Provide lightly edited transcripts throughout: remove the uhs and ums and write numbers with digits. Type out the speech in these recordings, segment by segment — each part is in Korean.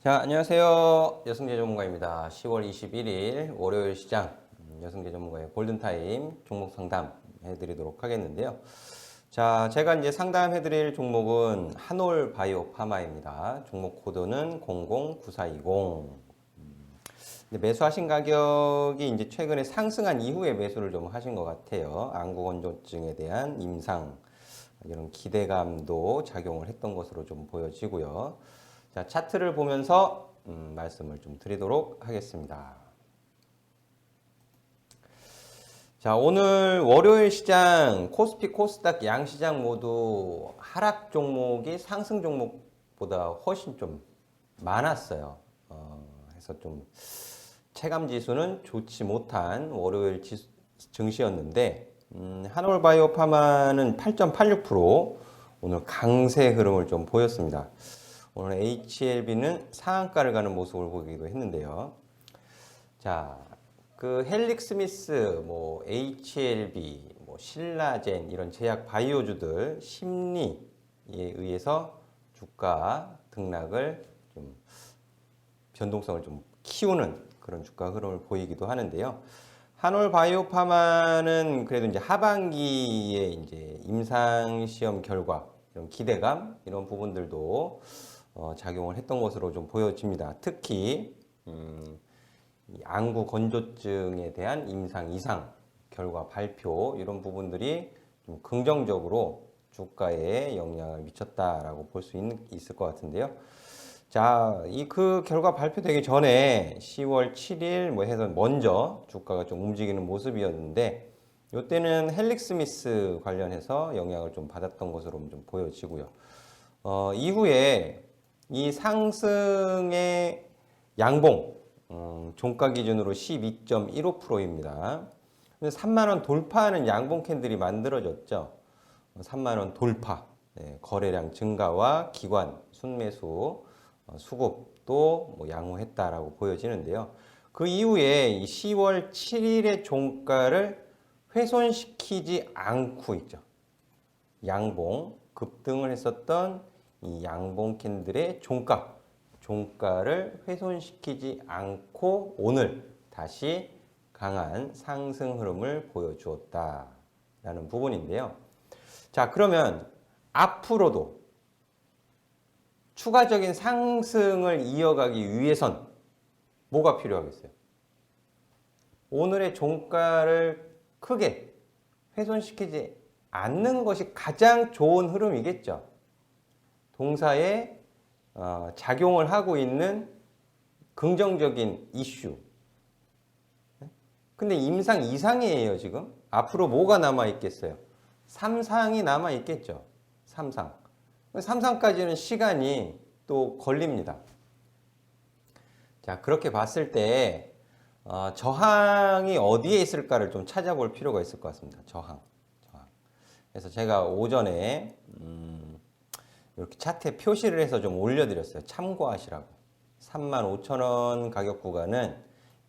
자, 안녕하세요. 여승재 전문가입니다. 10월 21일 월요일 시장 여승재 전문가의 골든타임 종목 상담 해드리도록 하겠는데요. 자, 제가 이제 상담해드릴 종목은 한올 바이오 파마입니다. 종목 코드는 009420. 매수하신 가격이 이제 최근에 상승한 이후에 매수를 좀 하신 것 같아요. 안구건조증에 대한 임상, 이런 기대감도 작용을 했던 것으로 좀 보여지고요. 자, 차트를 보면서 말씀을 좀 드리도록 하겠습니다. 자, 오늘 월요일 시장 코스피, 코스닥 양시장 모두 하락 종목이 상승 종목보다 훨씬 좀 많았어요. 그래서 좀 체감 지수는 좋지 못한 월요일 증시였는데 한올바이오 파마는 8.86% 오늘 강세 흐름을 좀 보였습니다. 오늘 HLB는 상한가를 가는 모습을 보기도 했는데요. 자, 그 헬릭스미스, 뭐 HLB, 뭐 신라젠 이런 제약 바이오주들 심리에 의해서 주가 등락을 좀 변동성을 좀 키우는 그런 주가 흐름을 보이기도 하는데요. 한올 바이오 파마는 그래도 이제 하반기에 이제 임상 시험 결과 이런 기대감 이런 부분들도 작용을 했던 것으로 좀 보여집니다. 특히 안구 건조증에 대한 임상 이상 결과 발표 이런 부분들이 좀 긍정적으로 주가에 영향을 미쳤다라고 볼 수 있을 것 같은데요. 자, 그 결과 발표되기 전에 10월 7일 뭐 해서 먼저 주가가 좀 움직이는 모습이었는데 이때는 헬릭스미스 관련해서 영향을 좀 받았던 것으로 좀 보여지고요. 이후에 이 상승의 양봉 종가 기준으로 12.15%입니다. 3만 원 돌파하는 양봉 캔들이 만들어졌죠. 3만 원 돌파, 네, 거래량 증가와 기관 순매수 수급도 뭐 양호했다라고 보여지는데요. 그 이후에 10월 7일의 종가를 훼손시키지 않고 있죠. 양봉 급등을 했었던 이 양봉 캔들의 종가를 훼손시키지 않고 오늘 다시 강한 상승 흐름을 보여주었다라는 부분인데요. 자, 그러면 앞으로도 추가적인 상승을 이어가기 위해선 뭐가 필요하겠어요? 오늘의 종가를 크게 훼손시키지 않는 것이 가장 좋은 흐름이겠죠. 동사에 작용을 하고 있는 긍정적인 이슈. 근데 임상 이상이에요, 지금. 앞으로 뭐가 남아있겠어요? 삼상이 남아있겠죠. 삼상. 삼상까지는 시간이 또 걸립니다. 자, 그렇게 봤을 때 저항이 어디에 있을까를 좀 찾아볼 필요가 있을 것 같습니다. 저항. 그래서 제가 오전에 이렇게 차트에 표시를 해서 좀 올려드렸어요. 참고하시라고. 35,000원 가격 구간은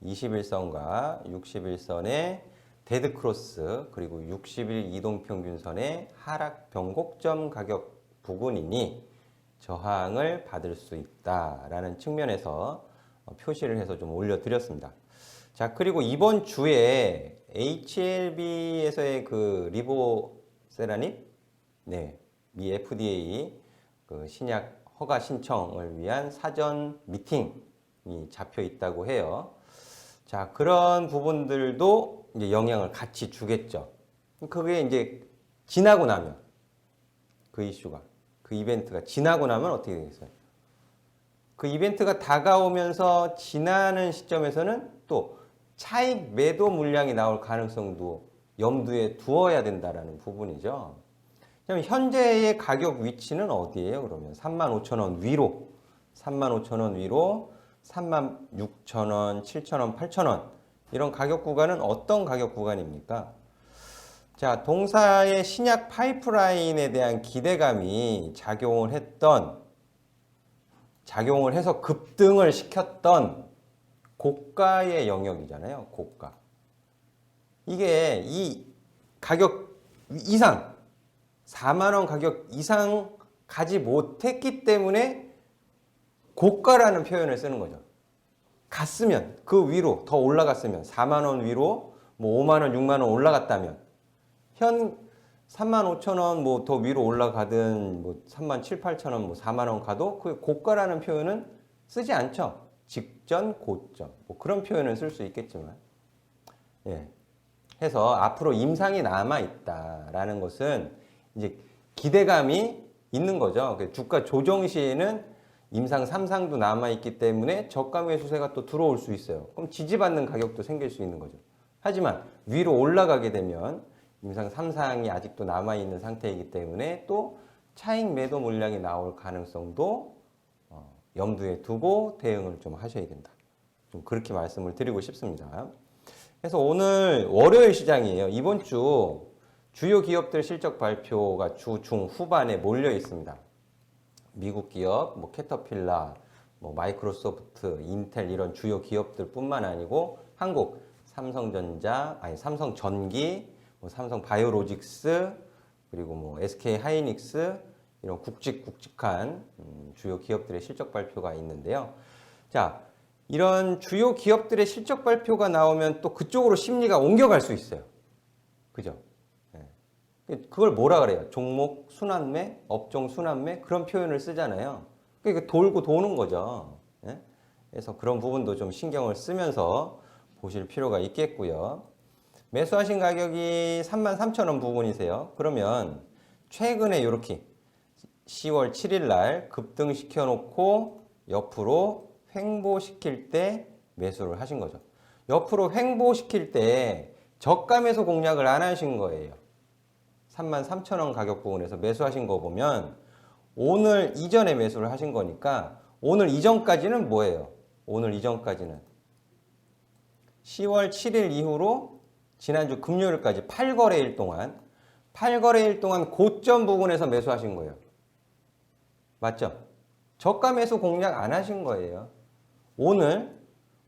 21선과 61선의 데드크로스 그리고 60일 이동평균선의 하락 변곡점 가격 부근이니 저항을 받을 수 있다라는 측면에서 표시를 해서 좀 올려드렸습니다. 자, 그리고 이번 주에 HLB에서의 그 리보세라닙, 네, 미 FDA 그 신약 허가 신청을 위한 사전 미팅이 잡혀 있다고 해요. 자, 그런 부분들도 이제 영향을 같이 주겠죠. 그게 이제 지나고 나면 그 이슈가, 그 이벤트가 지나고 나면 어떻게 되겠어요? 그 이벤트가 다가오면서 지나는 시점에서는 또 차익 매도 물량이 나올 가능성도 염두에 두어야 된다라는 부분이죠. 그럼 현재의 가격 위치는 어디예요? 그러면 35,000원 위로, 35,000원 위로, 36,000원, 7,000원, 8,000원 이런 가격 구간은 어떤 가격 구간입니까? 자, 동사의 신약 파이프라인에 대한 기대감이 작용을 해서 급등을 시켰던 고가의 영역이잖아요. 고가. 이게 이 가격 이상 4만 원 가격 이상 가지 못했기 때문에 고가라는 표현을 쓰는 거죠. 갔으면 그 위로 더 올라갔으면 4만 원 위로 뭐 5만 원, 6만 원 올라갔다면 현 3만 5천 원 뭐 더 위로 올라가든 뭐 3만 7, 8천 원 뭐 4만 원 가도 그 고가라는 표현은 쓰지 않죠. 직전, 고점 뭐 그런 표현을 쓸 수 있겠지만 예. 해서 앞으로 임상이 남아 있다라는 것은 이제 기대감이 있는 거죠. 주가 조정 시에는 임상 3상도 남아 있기 때문에 저가 매수세가 또 들어올 수 있어요. 그럼 지지받는 가격도 생길 수 있는 거죠. 하지만 위로 올라가게 되면 임상 3상이 아직도 남아 있는 상태이기 때문에 또 차익 매도 물량이 나올 가능성도 염두에 두고 대응을 좀 하셔야 된다. 좀 그렇게 말씀을 드리고 싶습니다. 그래서 오늘 월요일 시장이에요. 이번 주 주요 기업들 실적 발표가 주 중 후반에 몰려 있습니다. 미국 기업, 뭐 캐터필라, 뭐 마이크로소프트, 인텔 이런 주요 기업들뿐만 아니고 한국 삼성전기, 뭐 삼성 바이오로직스 그리고 뭐 SK 하이닉스 이런 굵직굵직한 주요 기업들의 실적 발표가 있는데요. 자, 이런 주요 기업들의 실적 발표가 나오면 또 그쪽으로 심리가 옮겨갈 수 있어요. 그죠? 그걸 뭐라 그래요? 종목 순환매, 업종 순환매 그런 표현을 쓰잖아요. 그러니까 돌고 도는 거죠. 그래서 그런 부분도 좀 신경을 쓰면서 보실 필요가 있겠고요. 매수하신 가격이 33,000원 부분이세요. 그러면 최근에 이렇게 10월 7일 날 급등시켜 놓고 옆으로 횡보시킬 때 매수를 하신 거죠. 옆으로 횡보시킬 때 저가 매수 공략을 안 하신 거예요. 33,000원 가격 부분에서 매수하신 거 보면 오늘 이전에 매수를 하신 거니까 오늘 이전까지는 뭐예요? 오늘 이전까지는 10월 7일 이후로 지난주 금요일까지 8거래일 동안 고점 부분에서 매수하신 거예요. 맞죠? 저가 매수 공략 안 하신 거예요. 오늘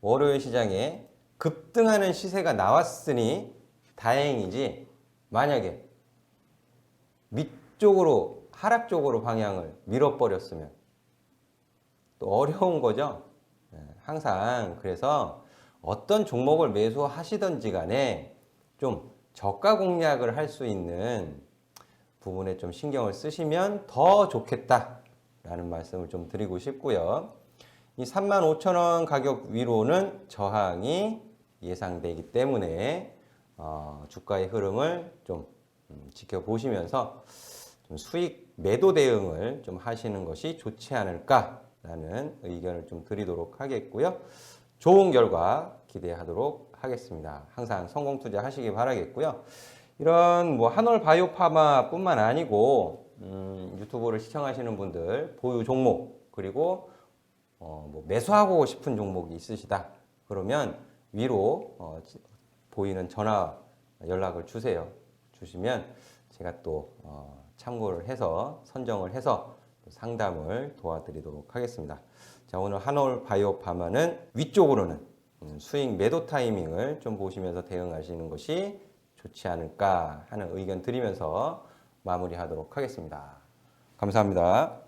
월요일 시장에 급등하는 시세가 나왔으니 다행이지 만약에 밑쪽으로 하락 쪽으로 방향을 밀어버렸으면 또 어려운 거죠. 항상 그래서 어떤 종목을 매수하시든지 간에 좀 저가 공략을 할 수 있는 부분에 좀 신경을 쓰시면 더 좋겠다라는 말씀을 좀 드리고 싶고요. 이 35,000원 가격 위로는 저항이 예상되기 때문에 주가의 흐름을 좀 지켜보시면서 좀 수익 매도 대응을 좀 하시는 것이 좋지 않을까라는 의견을 좀 드리도록 하겠고요. 좋은 결과 기대하도록 하겠습니다. 항상 성공 투자하시기 바라겠고요. 이런 뭐 한올 바이오파마뿐만 아니고 유튜브를 시청하시는 분들 보유 종목 그리고 뭐 매수하고 싶은 종목이 있으시다. 그러면 위로 보이는 전화 연락을 주시면 제가 또 참고를 해서 선정을 해서 상담을 도와드리도록 하겠습니다. 자, 오늘 한올 바이오파마는 위쪽으로는 수익 매도 타이밍을 좀 보시면서 대응하시는 것이 좋지 않을까 하는 의견 드리면서 마무리하도록 하겠습니다. 감사합니다.